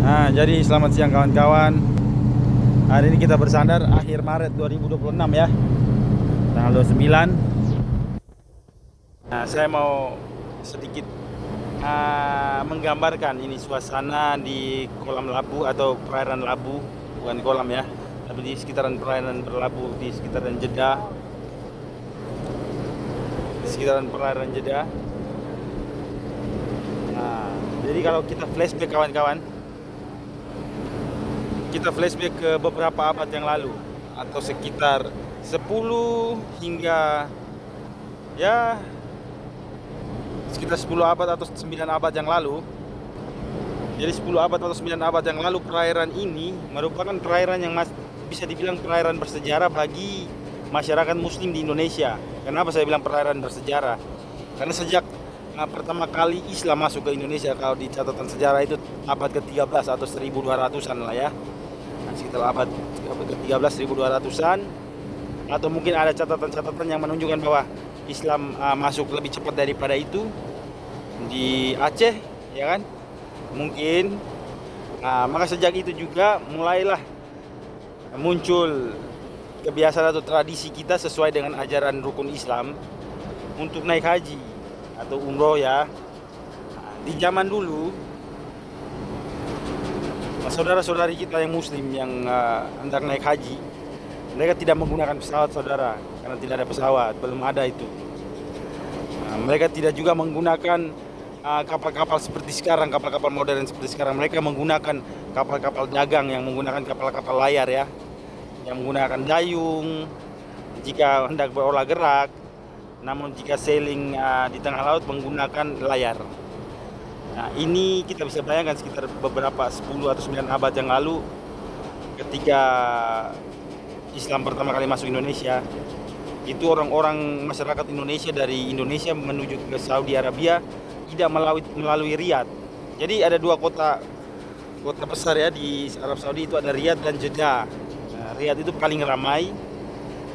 Nah, jadi selamat siang kawan-kawan. Hari ini kita bersandar akhir Maret 2026 ya. Tanggal 29. Nah, saya mau sedikit menggambarkan ini suasana di kolam Labu atau perairan Labu, bukan kolam ya, tapi di sekitaran perairan berlabu di sekitaran Jeddah. Di sekitaran perairan Jeddah. Nah, jadi kalau kita flashback kawan-kawan, kita flashback ke beberapa abad yang lalu atau sekitar 10 hingga ya sekitar 10 abad atau 9 abad yang lalu. Jadi 10 abad atau 9 abad yang lalu perairan ini merupakan perairan yang bisa dibilang perairan bersejarah bagi masyarakat muslim di Indonesia. Kenapa saya bilang perairan bersejarah? Karena sejak pertama kali Islam masuk ke Indonesia, kalau di catatan sejarah itu abad ke-13 atau 1200-an lah ya. Sekitar abad ke-13 1200-an, atau mungkin ada catatan-catatan yang menunjukkan bahwa Islam masuk lebih cepat daripada itu di Aceh, ya kan? Mungkin maka sejak itu juga mulailah muncul kebiasaan atau tradisi kita sesuai dengan ajaran rukun Islam untuk naik haji atau umroh ya. Di zaman dulu saudara-saudari kita yang muslim yang hendak naik haji, mereka tidak menggunakan pesawat saudara, karena tidak ada pesawat, belum ada itu. Mereka tidak juga menggunakan kapal-kapal seperti sekarang, kapal-kapal modern seperti sekarang. Mereka menggunakan kapal-kapal dagang yang menggunakan kapal-kapal layar ya, yang menggunakan dayung jika hendak berolah gerak, namun jika sailing di tengah laut menggunakan layar. Nah, ini kita bisa bayangkan sekitar beberapa 10 atau 9 abad yang lalu ketika Islam pertama kali masuk Indonesia. Itu orang-orang masyarakat Indonesia dari Indonesia menuju ke Saudi Arabia tidak melalui Riyadh. Jadi ada dua kota besar ya di Arab Saudi, itu ada Riyadh dan Jeddah. Nah, Riyadh itu paling ramai,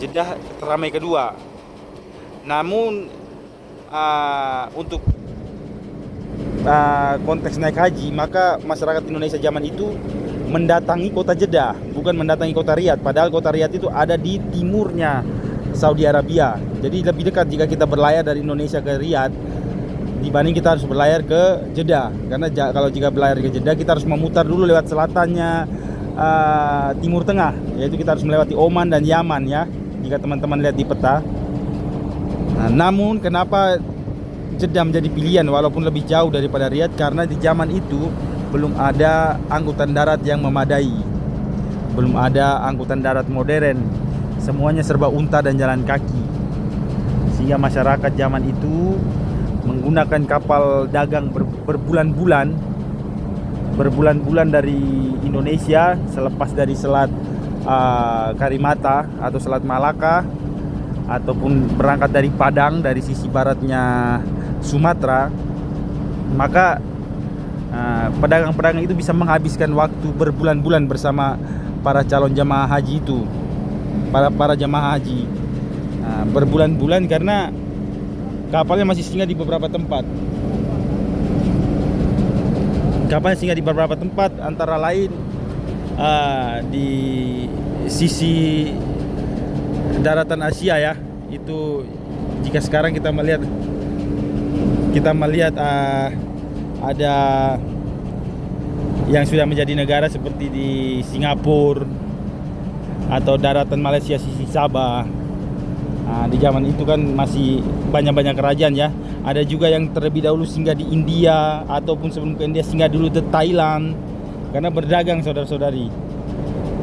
Jeddah teramai kedua. Namun untuk konteks naik haji, maka masyarakat Indonesia zaman itu mendatangi kota Jeddah, bukan mendatangi kota Riyadh. Padahal kota Riyadh itu ada di timurnya Saudi Arabia. Jadi lebih dekat jika kita berlayar dari Indonesia ke Riyadh dibanding kita harus berlayar ke Jeddah. Karena kalau jika berlayar ke Jeddah kita harus memutar dulu lewat selatannya Timur Tengah, yaitu kita harus melewati Oman dan Yaman ya, jika teman-teman lihat di peta. Nah, namun kenapa Jeddah menjadi pilihan walaupun lebih jauh daripada Riyadh? Karena di zaman itu belum ada angkutan darat yang memadai, belum ada angkutan darat modern, semuanya serba unta dan jalan kaki, sehingga masyarakat zaman itu menggunakan kapal dagang berbulan-bulan dari Indonesia, selepas dari Selat Karimata atau Selat Malaka, ataupun berangkat dari Padang, dari sisi baratnya Sumatera. Maka pedagang-pedagang itu bisa menghabiskan waktu berbulan-bulan bersama para calon jamaah haji itu, para jamaah haji, berbulan-bulan, karena kapalnya masih singgah di beberapa tempat. Kapalnya singgah di beberapa tempat, antara lain di sisi daratan Asia ya. Itu jika sekarang kita melihat ada yang sudah menjadi negara seperti di Singapura atau daratan Malaysia sisi Sabah. Di zaman itu kan masih banyak kerajaan ya. Ada juga yang terlebih dahulu singgah di India, ataupun sebelum ke India singgah dulu ke Thailand karena berdagang, saudara-saudari.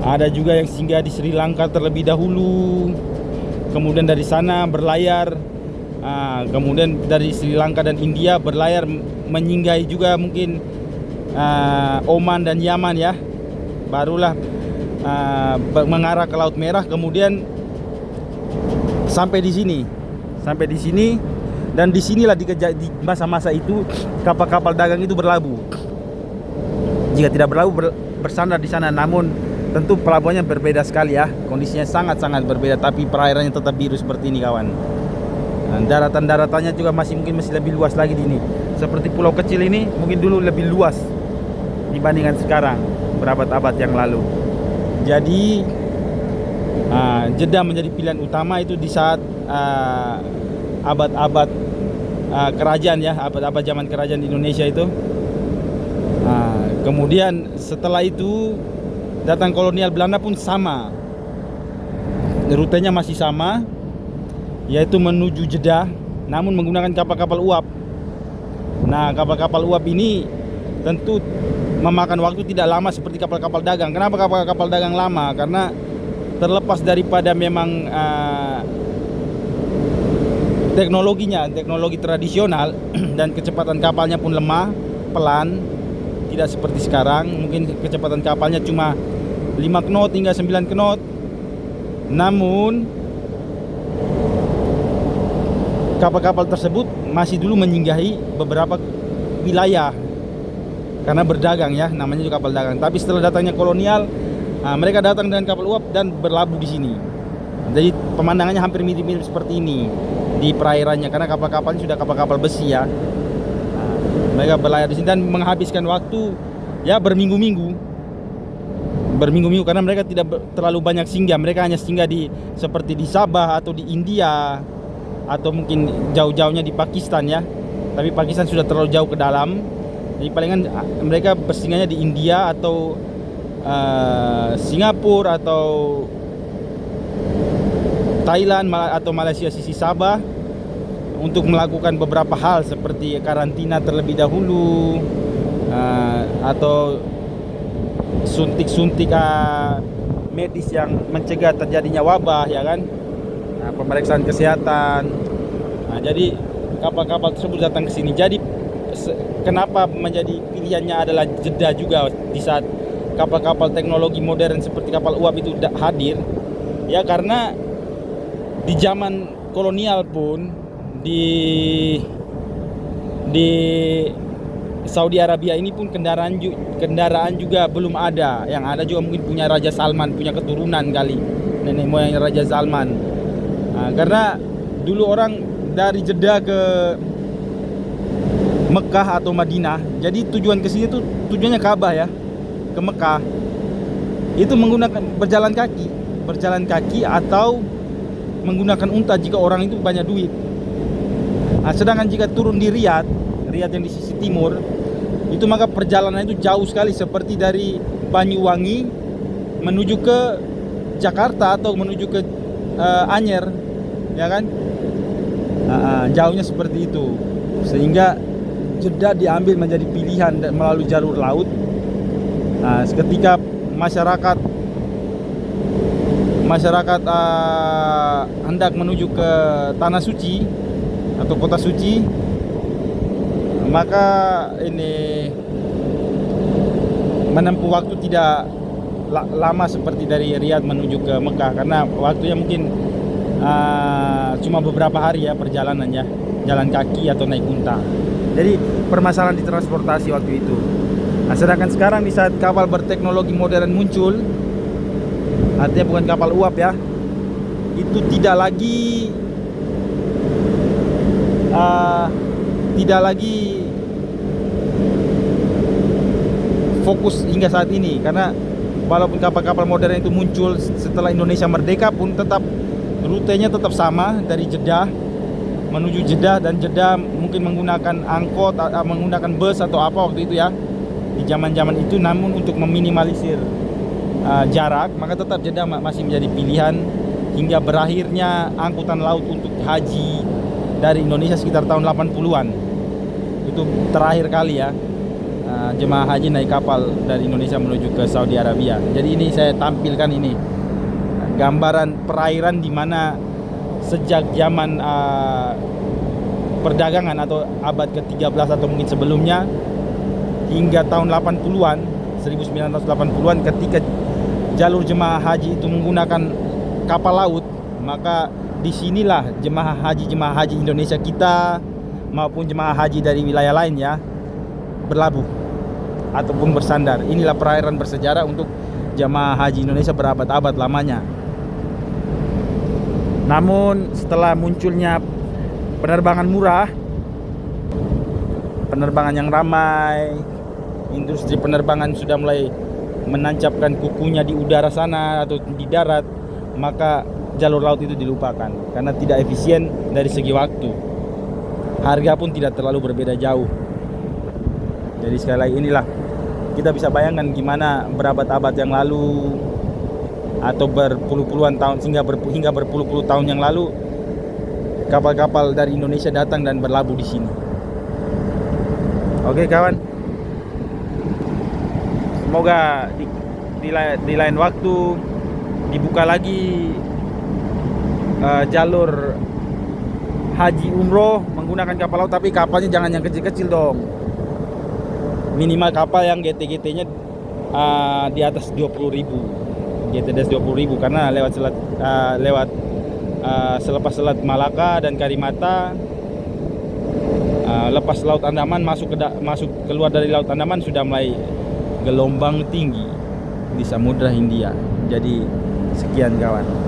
Ada juga yang singgah di Sri Lanka terlebih dahulu, kemudian dari sana berlayar, kemudian dari Sri Lanka dan India berlayar menyinggahi juga mungkin Oman dan Yaman ya, barulah mengarah ke Laut Merah, kemudian sampai di sini, dan disinilah di masa-masa itu kapal-kapal dagang itu berlabuh. Jika tidak berlabuh, bersandar di sana. Namun tentu pelabuhannya berbeda sekali ya, kondisinya sangat-sangat berbeda, tapi perairannya tetap biru seperti ini kawan. Dan daratan-daratannya juga masih lebih luas lagi di ini. Seperti pulau kecil ini mungkin dulu lebih luas dibandingkan sekarang berabad-abad yang lalu. Jadi Jeddah menjadi pilihan utama itu di saat abad-abad kerajaan ya, abad-abad zaman kerajaan di Indonesia itu. Kemudian setelah itu datang kolonial Belanda pun sama, rutenya masih sama, yaitu menuju Jeddah, namun menggunakan kapal-kapal uap. Nah, kapal-kapal uap ini tentu memakan waktu tidak lama seperti kapal-kapal dagang. Kenapa kapal-kapal dagang lama? Karena terlepas daripada memang teknologinya, teknologi tradisional dan kecepatan kapalnya pun lemah, pelan, tidak seperti sekarang. Mungkin kecepatan kapalnya cuma 5 knot hingga 9 knot. Namun kapal-kapal tersebut masih dulu menyinggahi beberapa wilayah karena berdagang ya, namanya juga kapal dagang. Tapi setelah datangnya kolonial, mereka datang dengan kapal uap dan berlabuh di sini. Jadi pemandangannya hampir mirip-mirip seperti ini di perairannya, karena kapal-kapalnya sudah kapal-kapal besi ya. Mereka berlayar di sini dan menghabiskan waktu ya berminggu-minggu karena mereka tidak terlalu banyak singgah. Mereka hanya singgah di seperti di Sabah atau di India atau mungkin jauh-jauhnya di Pakistan ya. Tapi Pakistan sudah terlalu jauh ke dalam. Jadi palingan mereka bersinggahnya di India atau Singapura atau Thailand atau Malaysia sisi Sabah untuk melakukan beberapa hal seperti karantina terlebih dahulu, atau suntik-suntik medis yang mencegah terjadinya wabah ya kan, pemeriksaan kesehatan. Jadi kapal-kapal tersebut datang ke sini. Jadi kenapa menjadi pilihannya adalah Jeddah juga di saat kapal-kapal teknologi modern seperti kapal uap itu hadir ya, karena di zaman kolonial pun di Saudi Arabia ini pun kendaraan juga belum ada. Yang ada juga mungkin punya Raja Salman, punya keturunan kali, nenek moyangnya Raja Salman. Karena dulu orang dari Jeddah ke Mekah atau Madinah, jadi tujuan ke sini tuh tujuannya Ka'bah ya, ke Mekah. Itu menggunakan berjalan kaki atau menggunakan unta jika orang itu banyak duit. Sedangkan jika turun di Riyadh yang di sisi timur, itu maka perjalanan itu jauh sekali, seperti dari Banyuwangi menuju ke Jakarta atau menuju ke Anyer, ya kan? Jauhnya seperti itu, sehingga Jeddah diambil menjadi pilihan melalui jalur laut. Ketika masyarakat hendak menuju ke Tanah Suci atau Kota Suci, maka ini menempuh waktu tidak lama seperti dari Riyadh menuju ke Mekah, karena waktunya mungkin cuma beberapa hari ya perjalanannya, jalan kaki atau naik unta. Jadi permasalahan di transportasi waktu itu. Sedangkan sekarang di saat kapal berteknologi modern muncul, artinya bukan kapal uap ya, itu tidak lagi fokus hingga saat ini, karena walaupun kapal-kapal modern itu muncul setelah Indonesia merdeka pun tetap rutenya tetap sama dari Jeddah menuju Jeddah, dan Jeddah mungkin menggunakan angkot, menggunakan bus atau apa waktu itu ya di zaman-zaman itu. Namun untuk meminimalisir jarak, maka tetap Jeddah masih menjadi pilihan hingga berakhirnya angkutan laut untuk haji dari Indonesia sekitar tahun 80-an. Itu terakhir kali ya jemaah haji naik kapal dari Indonesia menuju ke Saudi Arabia. Jadi ini saya tampilkan ini gambaran perairan di mana sejak zaman perdagangan atau abad ke-13 atau mungkin sebelumnya hingga tahun 80-an, 1980-an, ketika jalur jemaah haji itu menggunakan kapal laut, maka disinilah jemaah haji Indonesia kita maupun jemaah haji dari wilayah lain ya berlabuh ataupun bersandar. Inilah perairan bersejarah untuk jemaah haji Indonesia berabad-abad lamanya. Namun setelah munculnya penerbangan murah, penerbangan yang ramai, industri penerbangan sudah mulai menancapkan kukunya di udara sana atau di darat, maka jalur laut itu dilupakan karena tidak efisien dari segi waktu. Harga pun tidak terlalu berbeda jauh. Jadi sekali lagi inilah, kita bisa bayangkan gimana berabad-abad yang lalu atau berpuluh-puluhan tahun hingga berpuluh-puluh tahun yang lalu kapal-kapal dari Indonesia datang dan berlabuh di sini. Oke kawan, semoga di lain waktu dibuka lagi jalur haji umroh menggunakan kapal laut, tapi kapalnya jangan yang kecil-kecil dong. Minimal kapal yang GT-nya di atas 20.000, GT di atas 20.000, karena selepas Selat Malaka dan Karimata, lepas Laut Andaman masuk keluar dari Laut Andaman sudah mulai gelombang tinggi di Samudra Hindia. Jadi sekian kawan.